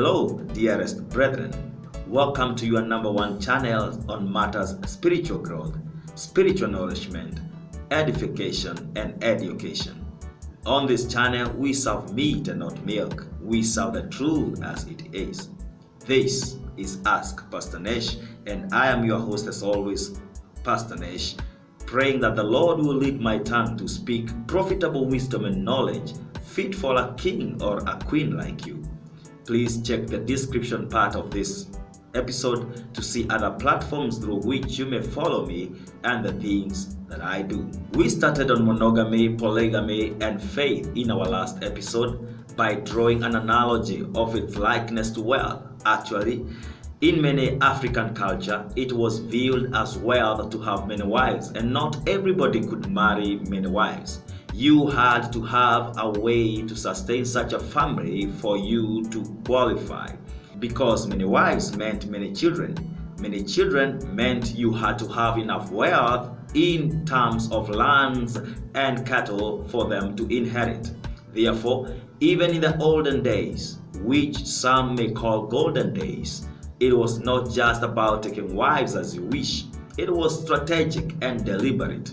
Hello, dearest brethren. Welcome to your number one channel on matters spiritual growth, spiritual nourishment, edification, and education. On this channel, we serve meat and not milk. We serve the truth as it is. This is Ask Pastor Nesh, and I am your host as always, Pastor Nesh, praying that the Lord will lead my tongue to speak profitable wisdom and knowledge, fit for a king or a queen like you. Please check the description part of this episode to see other platforms through which you may follow me and the things that I do. We started on monogamy, polygamy, and faith in our last episode by drawing an analogy of its likeness to wealth. Actually, in many African culture, it was viewed as wealth to have many wives, and not everybody could marry many wives. You had to have a way to sustain such a family for you to qualify, because many wives meant many children. Many children meant you had to have enough wealth in terms of lands and cattle for them to inherit. Therefore, even in the olden days, which some may call golden days, it was not just about taking wives as you wish. It was strategic and deliberate.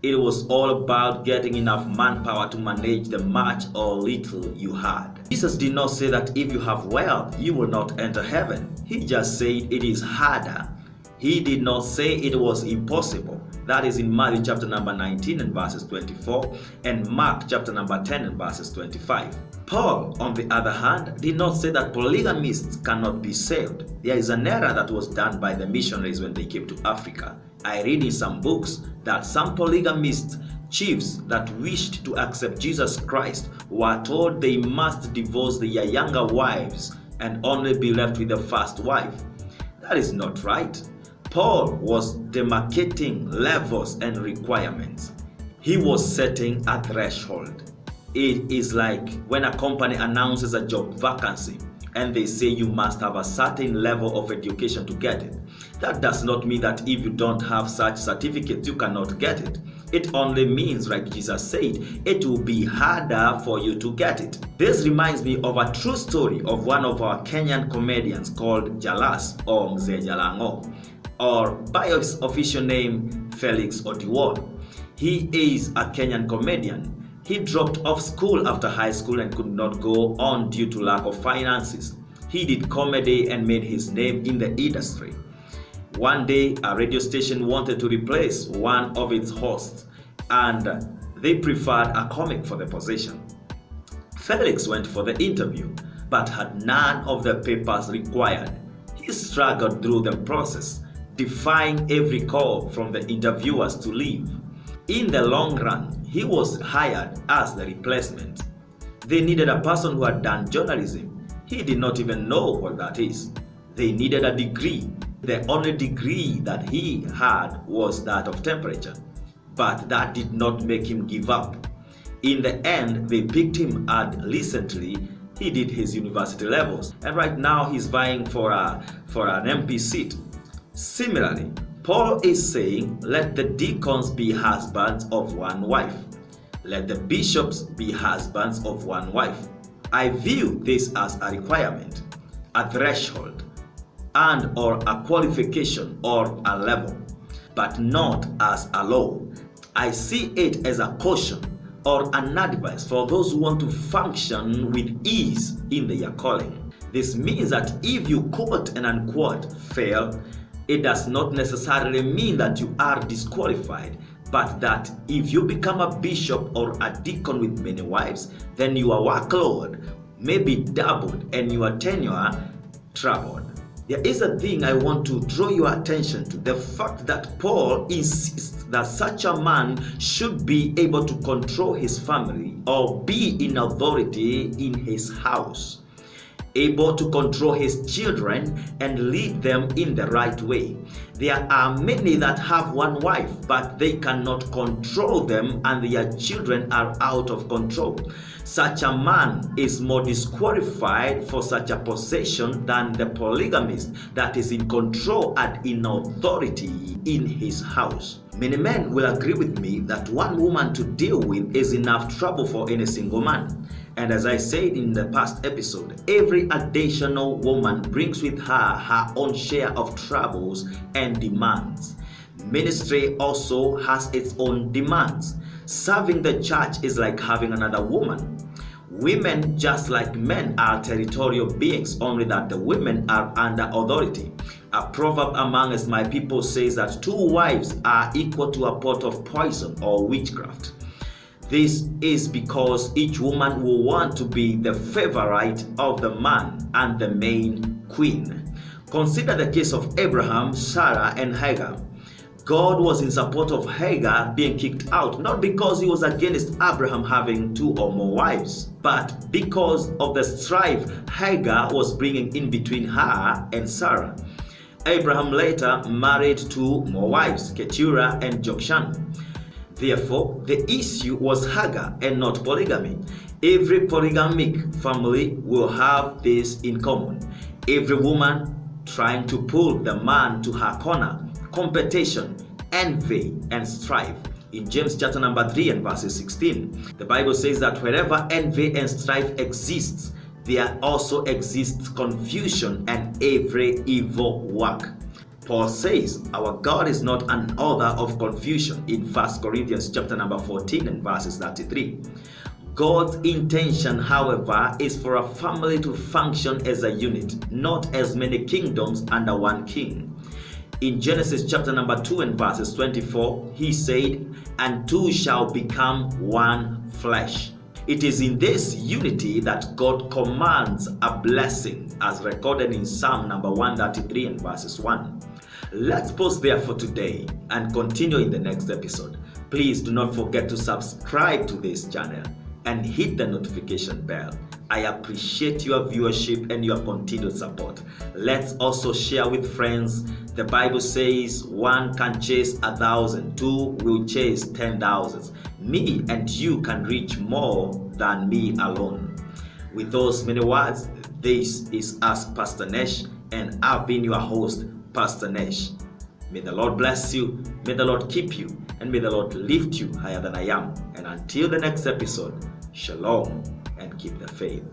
It was all about getting enough manpower to manage the much or little you had. Jesus did not say that if you have wealth, you will not enter heaven. He just said it is harder. He did not say it was impossible. That is in Matthew chapter number 19 and verses 24 and Mark chapter number 10 and verses 25. Paul, on the other hand, did not say that polygamists cannot be saved. There is an error that was done by the missionaries when they came to Africa. I read in some books that some polygamist chiefs that wished to accept Jesus Christ were told they must divorce their younger wives and only be left with the first wife. That is not right. Paul was demarcating levels and requirements. He was setting a threshold. It is like when a company announces a job vacancy and they say you must have a certain level of education to get it. That does not mean that if you don't have such certificates, you cannot get it. It only means, like Jesus said, it will be harder for you to get it. This reminds me of a true story of one of our Kenyan comedians called Jalas or Mzee Jalango, or by his official name, Felix Odiwuor. He is a Kenyan comedian. He dropped off school after high school and could not go on due to lack of finances. He did comedy and made his name in the industry. One day, a radio station wanted to replace one of its hosts, and they preferred a comic for the position. Felix went for the interview, but had none of the papers required. He struggled through the process, defying every call from the interviewers to leave. In the long run, he was hired as the replacement. They needed a person who had done journalism. He did not even know what that is. They needed a degree. The only degree that he had was that of temperature. But that did not make him give up. In the end, they picked him, and recently he did his university levels. And right now he's vying for an MP seat. Similarly, Paul is saying, let the deacons be husbands of one wife. Let the bishops be husbands of one wife. I view this as a requirement, a threshold, and or a qualification or a level, but not as a law. I see it as a caution or an advice for those who want to function with ease in their calling. This means that if you quote and unquote fail, it does not necessarily mean that you are disqualified, but that if you become a bishop or a deacon with many wives, then your workload may be doubled and your tenure troubled. There is a thing I want to draw your attention to, the fact that Paul insists that such a man should be able to control his family or be in authority in his house, able to control his children and lead them in the right way. There are many that have one wife, but they cannot control them and their children are out of control. Such a man is more disqualified for such a position than the polygamist that is in control and in authority in his house. Many men will agree with me that one woman to deal with is enough trouble for any single man. And as I said in the past episode, every additional woman brings with her own share of troubles and demands. Ministry also has its own demands. Serving the church is like having another woman. Women, just like men, are territorial beings, only that the women are under authority. A proverb amongst my people says that 2 wives are equal to a pot of poison or witchcraft. This is because each woman will want to be the favorite of the man and the main queen. Consider the case of Abraham, Sarah, and Hagar. God was in support of Hagar being kicked out, not because he was against Abraham having 2 or more wives, but because of the strife Hagar was bringing in between her and Sarah. Abraham later married 2 more wives, Keturah and Jokshan. Therefore, the issue was Hagar and not polygamy. Every polygamic family will have this in common. Every woman trying to pull the man to her corner, competition, envy, and strife. In James chapter number 3 and verses 16, the Bible says that wherever envy and strife exists, there also exists confusion and every evil work. Paul says our God is not an author of confusion in 1 Corinthians chapter number 14 and verses 33. God's intention, however, is for a family to function as a unit, not as many kingdoms under one king. In Genesis chapter number 2 and verses 24, he said, "And 2 shall become one flesh." It is in this unity that God commands a blessing, as recorded in Psalm number 133 and verses 1. Let's pause there for today and continue in the next episode. Please do not forget to subscribe to this channel and hit the notification bell. I appreciate your viewership and your continued support. Let's also share with friends. The Bible says 1 can chase 1,000, 2 will chase 10,000. Me and you can reach more than me alone. With those many words, this is Ask Pastor Nesh, and I've been your host, Pastor Nesh. May the Lord bless you, may the Lord keep you, and may the Lord lift you higher than I am. And until the next episode, shalom and keep the faith.